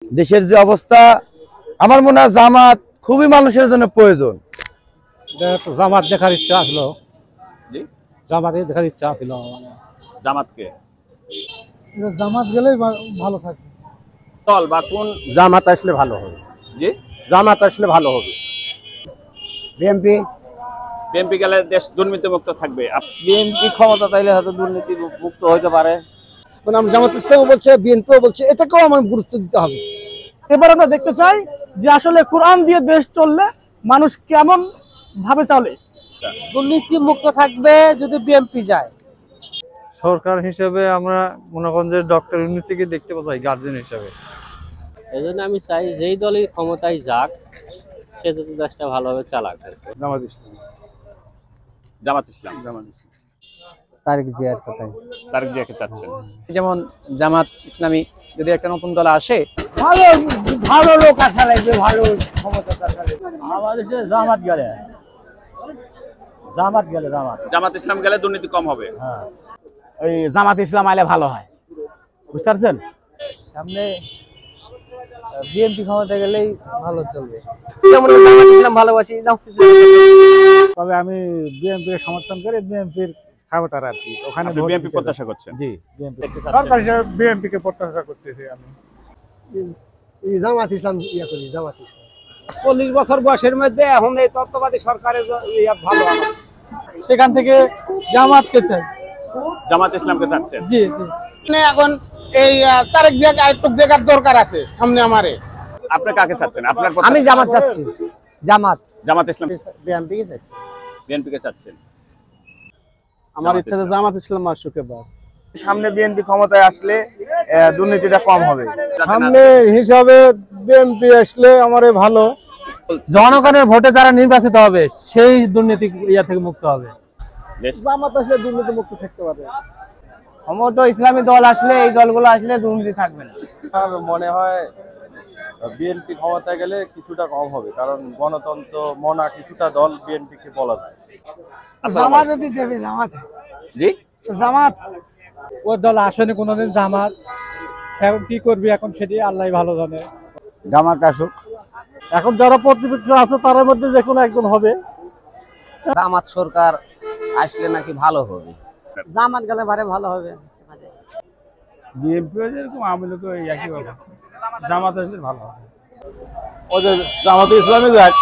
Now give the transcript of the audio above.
দেশের যে অবস্থা, আমার মনে হয় জামাত খুবই মানুষের জন্য প্রয়োজন। জামাত দেখার ইচ্ছা আসলো, জামাত দেখার ইচ্ছা ছিল। জামাতকে জামাত গেলেই ভালো থাকে। দল বা কোন জামাত আসলে ভালো হবে। জি, জামাত আসলে ভালো হবে। বিএনপি বিএনপি গেলে দেশ দুর্নীতি মুক্ত থাকবে। বিএনপি ক্ষমতা চাইলে হয়তো দুর্নীতি মুক্ত হতে পারে। জামাত ইসলামও বলছে, বিএনপিও বলছে, এটাকেও আমার গুরুত্ব দিতে হবে। এবার আমরা দেখতে চাই যে আসলে কোরআন দিয়ে দেশ চললে মানুষ কেমন ভাবে চলে। দুর্নীতি মুক্ত থাকবে যদি বিএনপি যায়। সরকার হিসেবে আমরা মনে করেন যে ডক্টর ইউনূসকে দেখতে পাই গার্জিয়ান হিসেবে। এই জন্য আমি চাই যেই দলই ক্ষমতায় যাক সে যদি দেশটা ভালোভাবে চালাক। জামাত ইসলাম। জামাত ইসলাম। তারেক জিয়ার কথাই। তারেক জিয়াকে চাচ্ছেন। যেমন জামাত ইসলামী যদি একটা নতুন দল আসে, ভালো ভালো লোক আসা লাগবে, ভালো ক্ষমতা আসা লাগবে। আমাদের জামাত গেলে জামাত ইসলাম গেলে দুর্নীতি কম হবে। ওই জামাত ইসলাম আইলে ভালো হয়, বুঝতে পারছেন? সামনে বিএনপি ক্ষমতা গেলেই ভালো চলবে। যেমন জামাত ইসলাম ভালোবাসি, তবে আমি বিএনপি সমর্থন করি, বিএনপির সাপোর্টার আর কি। ওখানে বিএনপি প্রত্যাশা করছেন? জি, বিএনপি সরকার হিসেবে বিএনপি কে প্রত্যাশা করতেছি আমি। জামাত ইসলাম করি, জামাত ইসলাম। 40 বছর বয়সের মধ্যে এখন এই তত্ত্ববাদী সরকারের ভালো। সেখান থেকে জামাতকে চাই। জামাত ইসলামকে চাচ্ছেন? জি জি। এখন এই তারেক জিয়াকে আরেকটু দেখার দরকার আছে সামনে আমারে। আপনি কাকে চাচ্ছেন? আপনার আমি জামাত চাচ্ছি। জামাত ইসলাম। বিএনপি কে চাচ্ছি। বিএনপি কে চাচ্ছেন? আমার ইচ্ছা জামাত ইসলাম আসুক এবার। সামনে বিএনপি ক্ষমতায় আসলে দুর্নীতিটা কম হবে। সামনে হিসাবে বিএনপি আসলে আমারে ভালো। জনগণের ভোটে যারা নির্বাচিত হবে সেই দুর্নীতি থেকে মুক্ত হবে। জামাত আসলে দুর্নীতি মুক্ত থাকতে পারে। ক্ষমতা ইসলামী দল আসলে, এই দলগুলো আসলে দুর্নীতি থাকবে না। আর মনে হয় বিএনপি ক্ষমতায় গেলে কিছুটা কম হবে, কারণ গণতন্ত্র মনা কিছুটা দল বিএনপিকে বলা যায়। জামাত যদি দেবে, জামাত। জি, জামাত ওই দল আসেনি কোনোদিন জামাত, এখন কি করবি এখন সেটি আল্লাহ ভালো জানে। জামাত আসুক। এখন যারা প্রতিপক্ষ আছে তার মধ্যে যে কোনো একজন হবে। জামাত সরকার আসলে নাকি ভালো হবে। জামাত গেলে ভালো হবে। বিএনপি যেরকম আওয়ামী লীগ একই কথা, জামাত আসলে ভালো হবে। ও যে জামাত ইসলামী যাক,